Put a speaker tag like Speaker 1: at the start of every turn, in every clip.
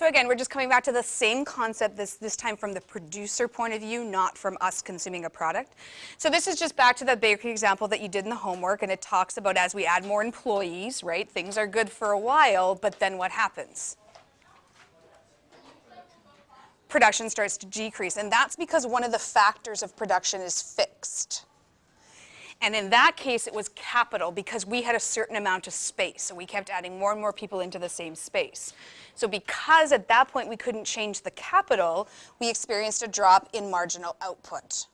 Speaker 1: So again, we're just coming back to the same concept, this time from the producer point of view, not from us consuming a product. So this is just back to the bakery example that you did in the homework, and it talks about as we add more employees, right, things are good for a while, but then what happens? Production starts to decrease, and that's because one of the factors of production is fixed. And in that case, it was capital because we had a certain amount of space, so we kept adding more and more people into the same space. So because at that point we couldn't change the capital, we experienced a drop in marginal output.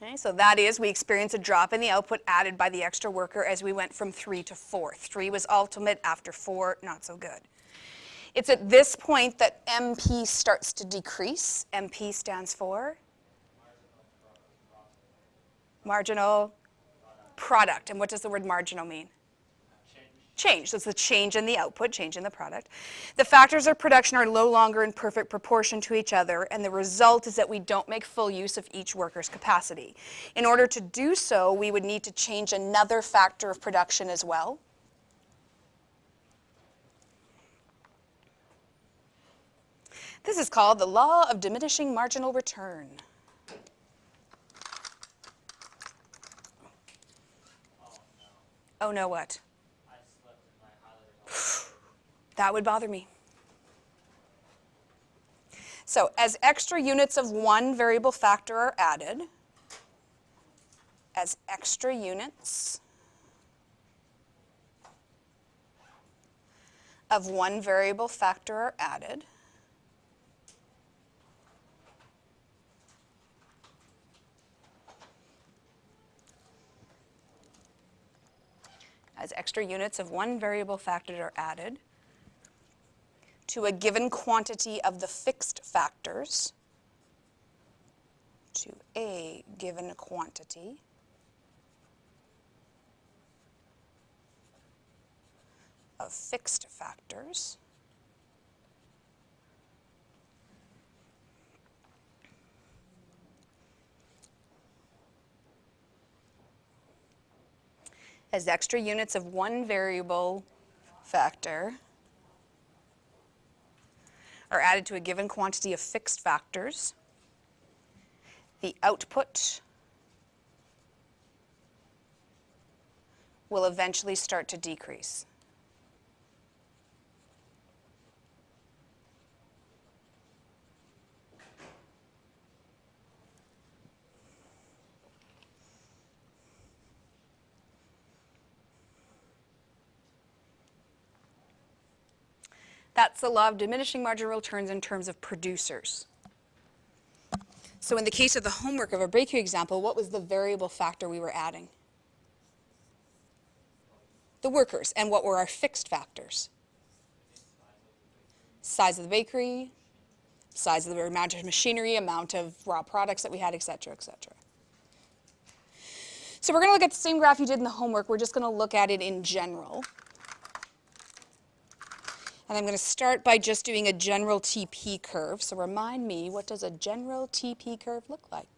Speaker 1: Okay, so that is, we experienced a drop in the output added by the extra worker as we went from 3 to 4. 3 was ultimate, after 4, not so good. It's at this point that MP starts to decrease. MP stands for? Marginal product. And what does the word marginal mean? Change. So it's the change in the output, change in the product. The factors of production are no longer in perfect proportion to each other, and the result is that we don't make full use of each worker's capacity. In order to do so, we would need to change another factor of production as well. This is called the law of diminishing marginal return. Oh no, what?
Speaker 2: I slept in my highlighter.
Speaker 1: That would bother me. So as extra units of one variable factor are added, as extra units of one variable factor are added, as extra units of one variable factor are added to a given quantity of the fixed factors, to a given quantity of fixed factors, as extra units of one variable factor are added to a given quantity of fixed factors, the output will eventually start to decrease. That's the law of diminishing marginal returns in terms of producers. So in the case of the homework of our bakery example, what was the variable factor we were adding? The workers. And what were our fixed factors? Size of the bakery, size of the amount of machinery, amount of raw products that we had, et cetera, et cetera. So we're going to look at the same graph you did in the homework. We're just going to look at it in general. And I'm going to start by just doing a general TP curve. So remind me, what does a general TP curve look like?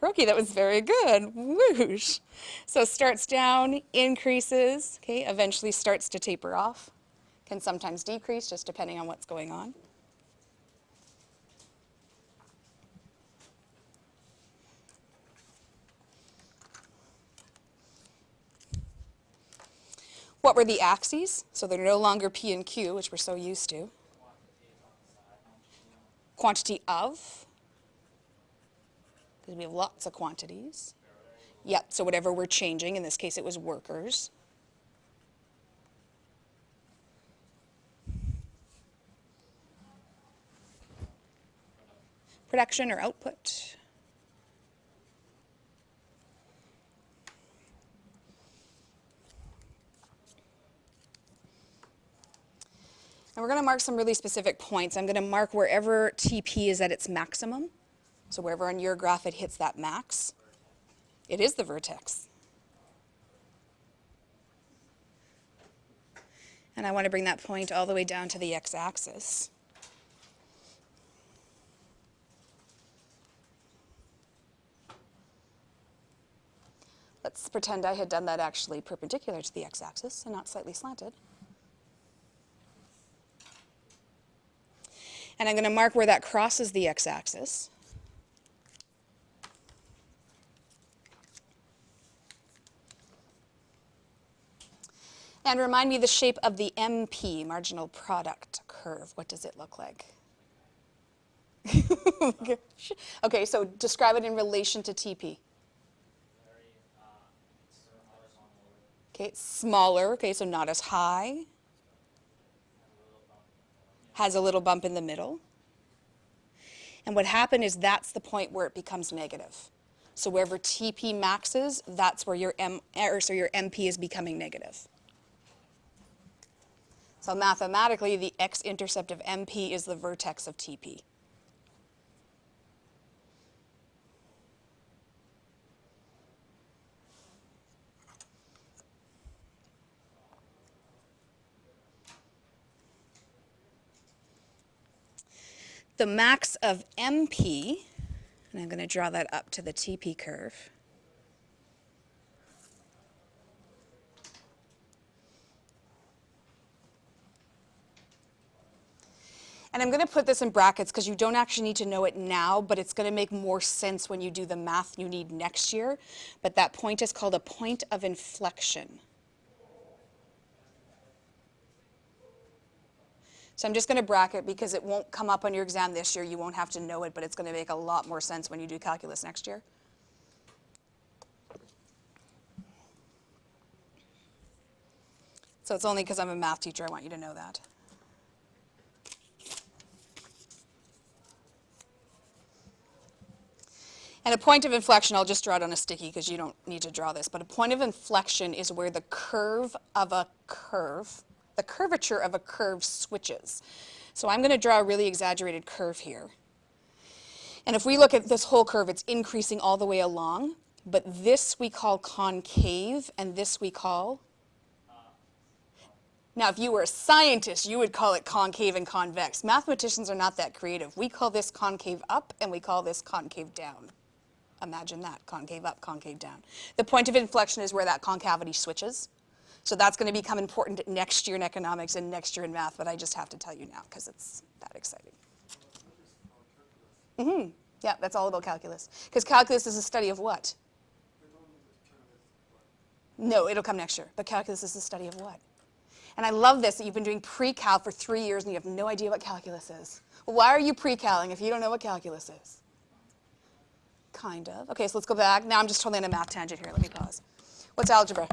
Speaker 1: Roki, that was very good. Whoosh. So starts down, increases, okay, eventually starts to taper off. Can sometimes decrease, just depending on what's going on. What were the axes? So they're no longer P and Q, which we're so used to. Quantity of, because we have lots of quantities. Yep, so whatever we're changing, in this case it was workers. Production or output. And we're going to mark some really specific points. I'm going to mark wherever TP is at its maximum. So wherever on your graph it hits that max. It is the vertex. And I want to bring that point all the way down to the x-axis. Let's pretend I had done that actually perpendicular to the x-axis and not slightly slanted. And I'm going to mark where that crosses the x-axis. And remind me the shape of the MP, marginal product curve. What does it look like? Okay, so describe it in relation to TP.
Speaker 2: Very, it's horizontal.
Speaker 1: Okay, it's smaller. Okay, so not as high. Has a little bump in the middle. And what happened is that's the point where it becomes negative. So wherever TP maxes, that's where your your MP is becoming negative. So mathematically, the x-intercept of MP is the vertex of TP. The max of MP, and I'm going to draw that up to the TP curve. And I'm going to put this in brackets because you don't actually need to know it now, but it's going to make more sense when you do the math you need next year. But that point is called a point of inflection. So I'm just going to bracket because it won't come up on your exam this year. You won't have to know it, but it's going to make a lot more sense when you do calculus next year. So it's only because I'm a math teacher I want you to know that. And a point of inflection, I'll just draw it on a sticky because you don't need to draw this, but a point of inflection is where the curve of a curve, the curvature of a curve switches. So I'm going to draw a really exaggerated curve here. And if we look at this whole curve, it's increasing all the way along, but this we call concave, and this we call... Now, if you were a scientist, you would call it concave and convex. Mathematicians are not that creative. We call this concave up, and we call this concave down. Imagine that, concave up, concave down. The point of inflection is where that concavity switches. So that's going to become important next year in economics and next year in math, but I just have to tell you now because it's that exciting. Yeah, that's all about calculus. Because calculus is a study of what? No, it'll come next year, but calculus is the study of what? And I love this, that you've been doing pre-cal for 3 years and you have no idea what calculus is. Well, why are you pre-calling if you don't know what calculus is? Kind of. Okay, so let's go back. Now I'm just totally on a math tangent here. Let me pause. What's algebra?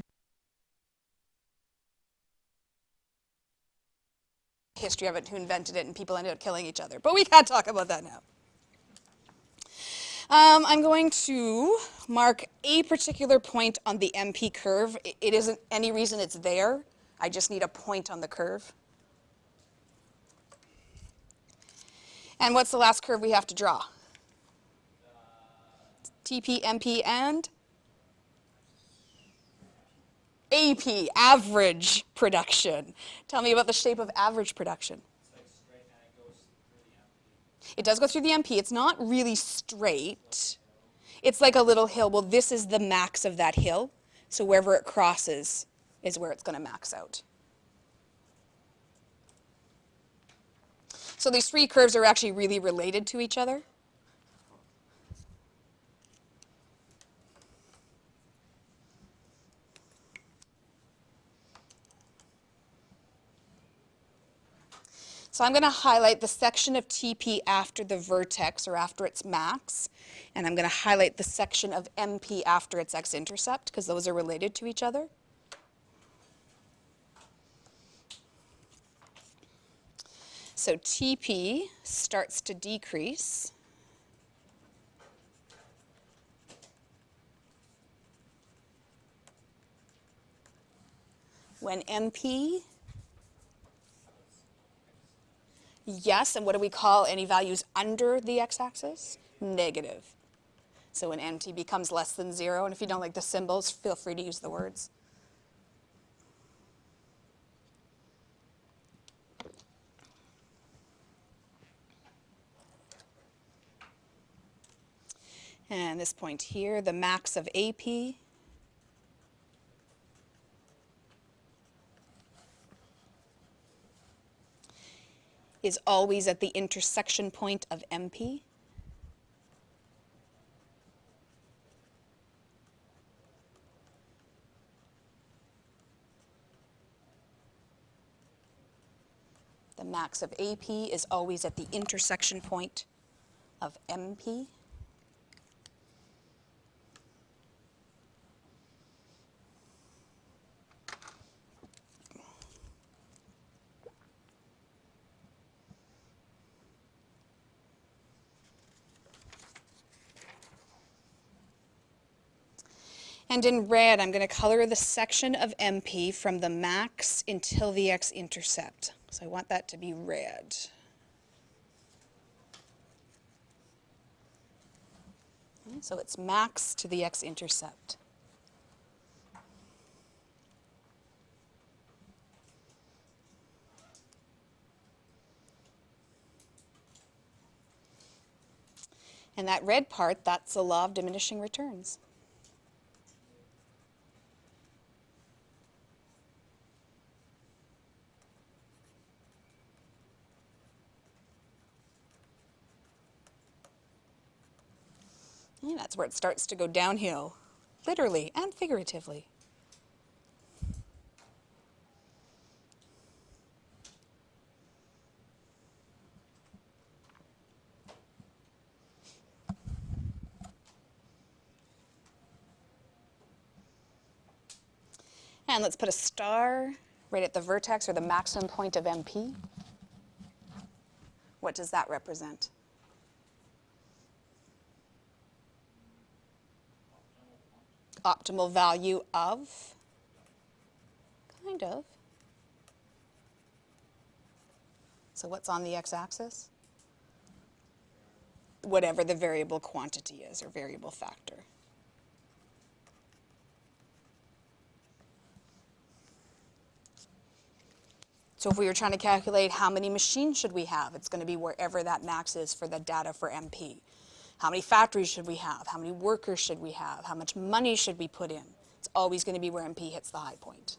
Speaker 1: History of it, who invented it, and people ended up killing each other. But we can't talk about that now. I'm going to mark a particular point on the MP curve. It isn't any reason it's there. I just need a point on the curve. And what's the last curve we have to draw? TP, MP, and AP, average production. Tell me about the shape of average production.
Speaker 2: It's like straight and it goes through the MP.
Speaker 1: It does go through the MP. It's not really straight. It's like a little hill. Well, this is the max of that hill. So wherever it crosses is where it's going to max out. So these three curves are actually really related to each other. So I'm going to highlight the section of TP after the vertex or after its max, and I'm going to highlight the section of MP after its x-intercept because those are related to each other. So TP starts to decrease when MP, yes, and what do we call any values under the x-axis? Negative. So when MP becomes less than 0, and if you don't like the symbols, feel free to use the words. And this point here, the max of AP is always at the intersection point of MP. The max of AP is always at the intersection point of MP. And in red, I'm going to color the section of MP from the max until the x-intercept. So I want that to be red. Okay, so it's max to the x-intercept. And that red part, that's the law of diminishing returns. And that's where it starts to go downhill, literally and figuratively. And let's put a star right at the vertex or the maximum point of MP. What does that represent? Optimal value of? Kind of. So what's on the x-axis? Whatever the variable quantity is, or variable factor. So if we were trying to calculate how many machines should we have, it's going to be wherever that max is for the data for MP. How many factories should we have? How many workers should we have? How much money should we put in? It's always going to be where MP hits the high point.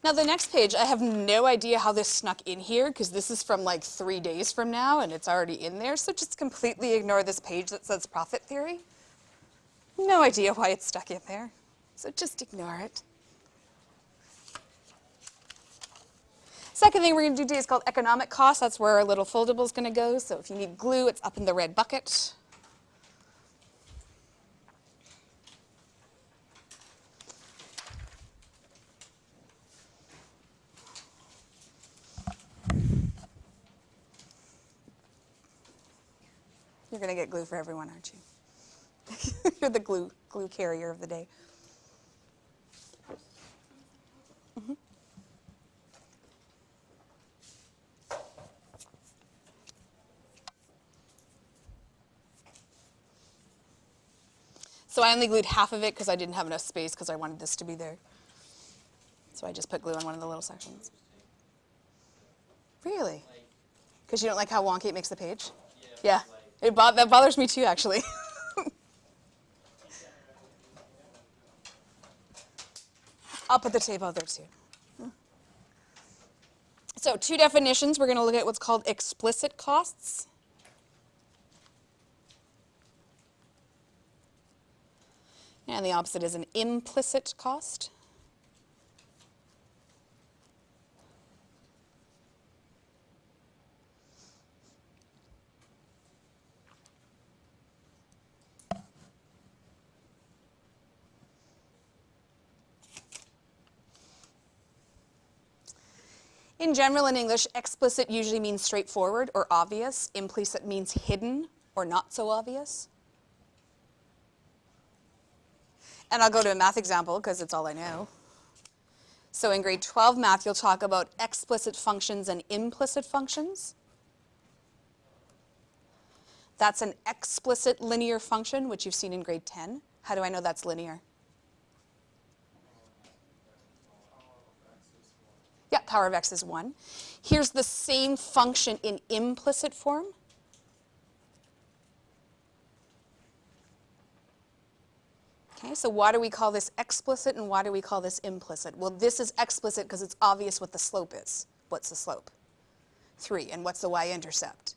Speaker 1: Now the next page, I have no idea how this snuck in here because this is from like 3 days from now and it's already in there, so just completely ignore this page that says profit theory. No idea why it's stuck in there, so just ignore it. Second thing we're going to do today is called economic cost. That's where our little foldable is going to go, so if you need glue, it's up in the red bucket. You're going to get glue for everyone, aren't you? You're the glue carrier of the day. Mm-hmm. So I only glued half of it because I didn't have enough space because I wanted this to be there. So I just put glue on one of the little sections. Really? Because you don't like how wonky it makes the page? Yeah. That bothers me too, actually. I'll put the tape out there too. So 2 definitions. We're going to look at what's called explicit costs. And the opposite is an implicit cost. In general, in English, explicit usually means straightforward or obvious. Implicit means hidden or not so obvious. And I'll go to a math example because it's all I know. So in grade 12 math, you'll talk about explicit functions and implicit functions. That's an explicit linear function, which you've seen in grade 10. How do I know that's linear? Yeah, power of x is 1. Here's the same function in implicit form. Okay, so why do we call this explicit and why do we call this implicit? Well, this is explicit because it's obvious what the slope is. What's the slope? 3. And what's the y-intercept?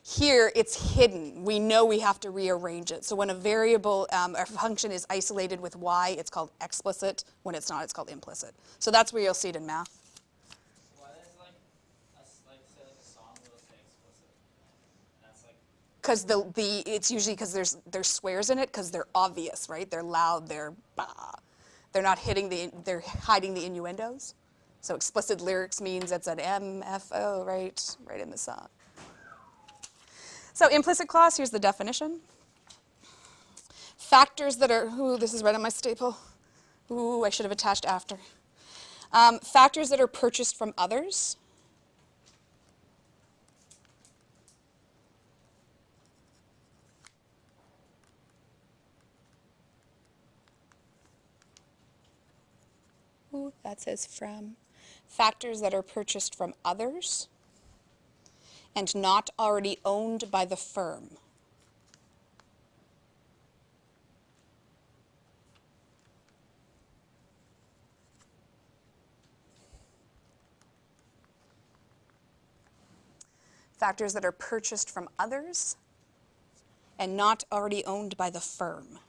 Speaker 1: Here, it's hidden. We know we have to rearrange it. So when a variable, a function is isolated with y, it's called explicit. When it's not, it's called implicit. So that's where you'll see it in math.
Speaker 2: Why is like say like a song will say explicit? That's like
Speaker 1: Because it's usually because there's swears in it because they're obvious, right? They're loud. They're bah. They're not they're hiding the innuendos. So explicit lyrics means it's an MFO, right in the song. So implicit clause, here's the definition. Factors that are, this is right on my staple. I should have attached after. Factors that are purchased from others. That says from. Factors that are purchased from others and not already owned by the firm. Factors that are purchased from others and not already owned by the firm.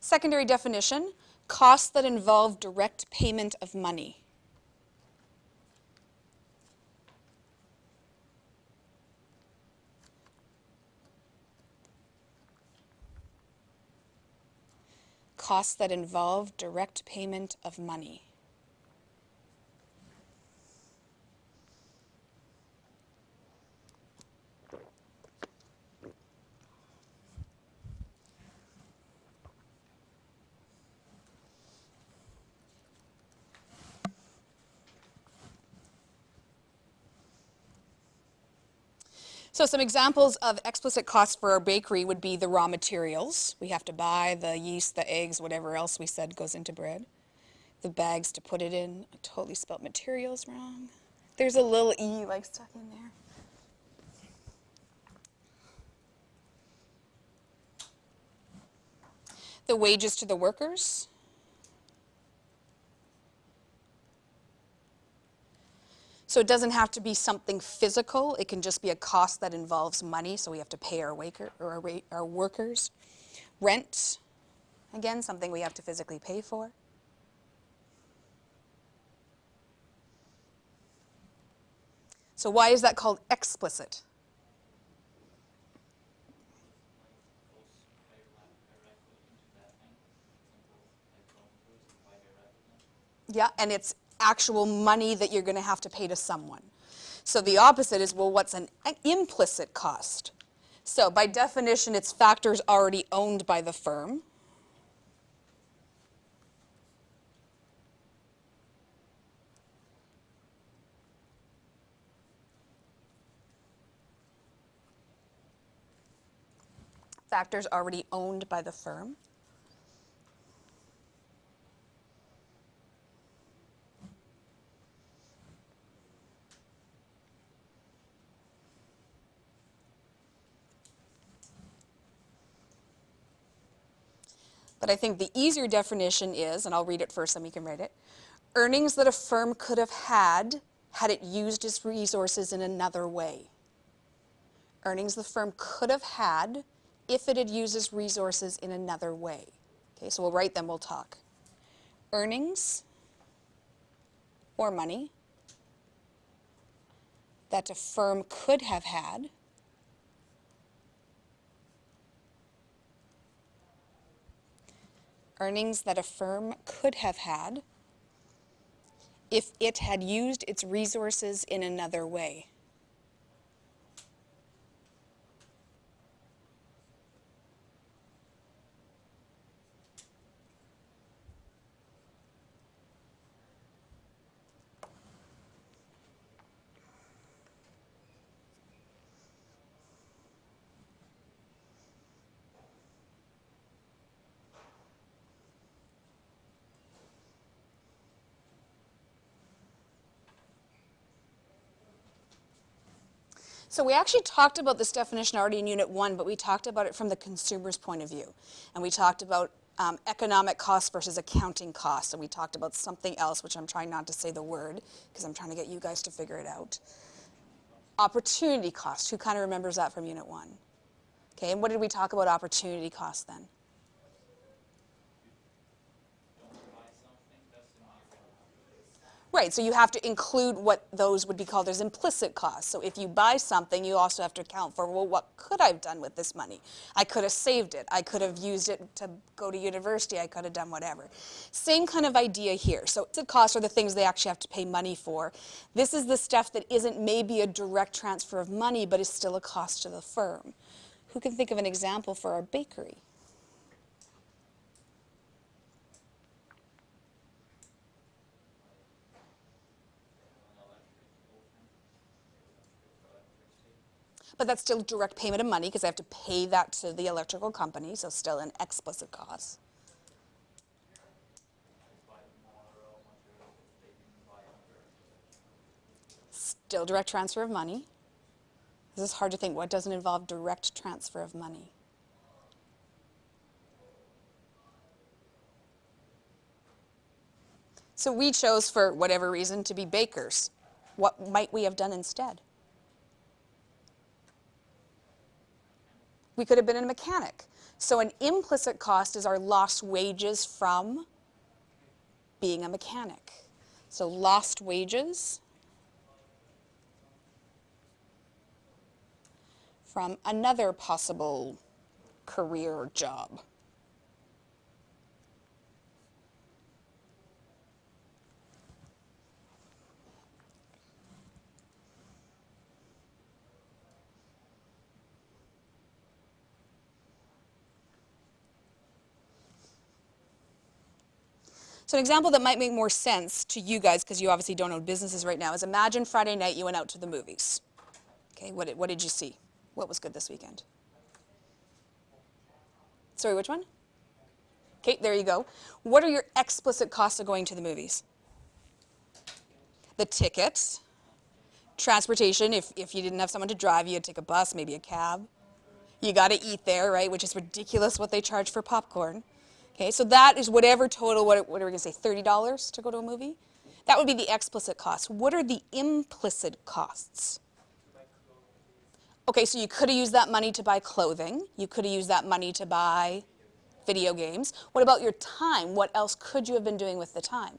Speaker 1: Secondary definition, costs that involve direct payment of money. Costs that involve direct payment of money. So some examples of explicit costs for our bakery would be the raw materials. We have to buy the yeast, the eggs, whatever else we said goes into bread. The bags to put it in. I totally spelled materials wrong. There's a little E like stuck in there. The wages to the workers. So it doesn't have to be something physical. It can just be a cost that involves money, so we have to pay our workers. Rent, again, something we have to physically pay for. So why is that called explicit? Yeah, and it's actual money that you're going to have to pay to someone. So the opposite is, well, what's an implicit cost? So by definition, it's factors already owned by the firm. Factors already owned by the firm. But I think the easier definition is, and I'll read it first, then we can write it, earnings that a firm could have had it used its resources in another way. Earnings the firm could have had if it had used its resources in another way. Okay, so we'll write them, we'll talk. Earnings or money that a firm could have had earnings that a firm could have had if it had used its resources in another way. So we actually talked about this definition already in Unit 1, but we talked about it from the consumer's point of view. And we talked about economic costs versus accounting costs. And we talked about something else, which I'm trying not to say the word, because I'm trying to get you guys to figure it out. Opportunity cost. Who kind of remembers that from Unit 1? Okay, and what did we talk about opportunity cost then? Right, so you have to include what those would be called as implicit costs. So if you buy something, you also have to account for, well, what could I have done with this money? I could have saved it. I could have used it to go to university. I could have done whatever. Same kind of idea here. So implicit costs are the things they actually have to pay money for. This is the stuff that isn't maybe a direct transfer of money, but is still a cost to the firm. Who can think of an example for our bakery? But that's still direct payment of money because I have to pay that to the electrical company, so still an explicit cost. Still direct transfer of money. This is hard to think. What doesn't involve direct transfer of money? So we chose, for whatever reason, to be bakers. What might we have done instead? We could have been a mechanic. So an implicit cost is our lost wages from being a mechanic. So lost wages from another possible career or job. So an example that might make more sense to you guys, because you obviously don't own businesses right now, is imagine Friday night you went out to the movies. Okay, what did you see? What was good this weekend? Sorry, which one? Okay, there you go. What are your explicit costs of going to the movies? The tickets, transportation, if you didn't have someone to drive, you had to take a bus, maybe a cab. You got to eat there, right, which is ridiculous what they charge for popcorn. Okay, so that is whatever total, what are we going to say, $30 to go to a movie? That would be the explicit cost. What are the implicit costs? Okay, so you could have used that money to buy clothing. You could have used that money to buy video games. What about your time? What else could you have been doing with the time?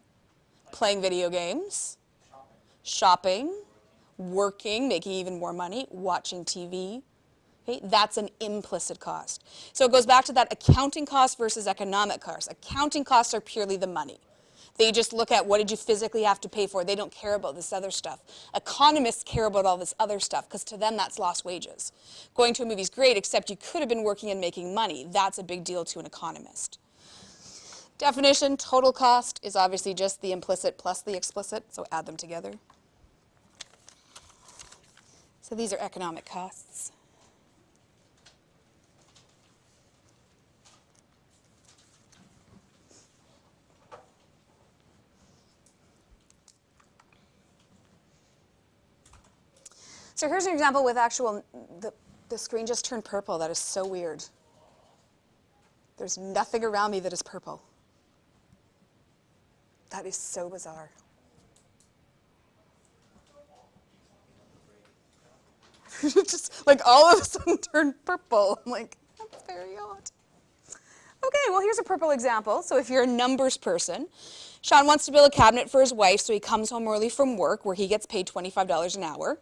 Speaker 1: Playing video games, shopping, working, making even more money, watching TV. Okay, that's an implicit cost. So it goes back to that accounting cost versus economic cost. Accounting costs are purely the money. They just look at what did you physically have to pay for. They don't care about this other stuff. Economists care about all this other stuff because to them that's lost wages. Going to a movie is great, except you could have been working and making money. That's a big deal to an economist. Definition, total cost is obviously just the implicit plus the explicit, so add them together. So these are economic costs. So here's an example with actual, the screen just turned purple. That is so weird. There's nothing around me that is purple. That is so bizarre. Just like all of a sudden turned purple. I'm like, that's very odd. Okay, well here's a purple example. So if you're a numbers person, Sean wants to build a cabinet for his wife, so he comes home early from work where he gets paid $25 an hour.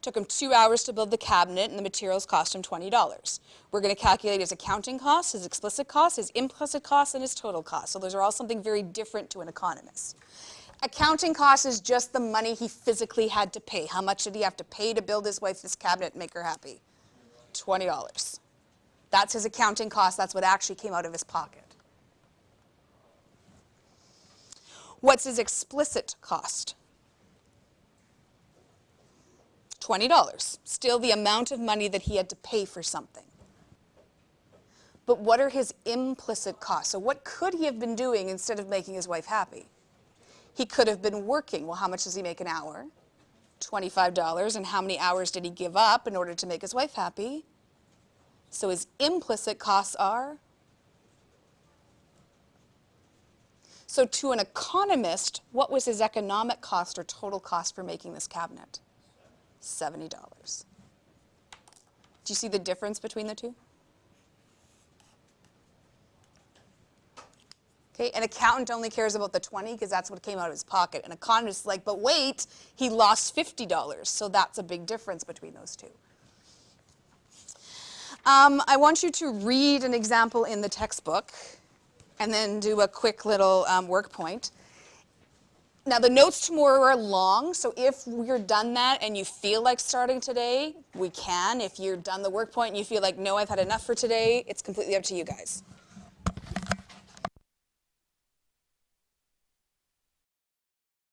Speaker 1: Took him 2 hours to build the cabinet, and the materials cost him $20. We're going to calculate his accounting costs, his explicit costs, his implicit costs, and his total costs. So those are all something very different to an economist. Accounting costs is just the money he physically had to pay. How much did he have to pay to build his wife this cabinet and make her happy? $20. That's his accounting cost. That's what actually came out of his pocket. What's his explicit cost? $20, still the amount of money that he had to pay for something. But what are his implicit costs? So what could he have been doing instead of making his wife happy? He could have been working. Well, how much does he make an hour? $25. And how many hours did he give up in order to make his wife happy? So his implicit costs are? So to an economist, what was his economic cost or total cost for making this cabinet? $70. Do you see the difference between the two? Okay, an accountant only cares about the 20 because that's what came out of his pocket. An economist is like, but wait, he lost $50. So that's a big difference between those two. I want you to read an example in the textbook and then do a quick little work point. Now, the notes tomorrow are long, so if you're done that and you feel like starting today, we can. If you're done the work point and you feel like, no, I've had enough for today, it's completely up to you guys.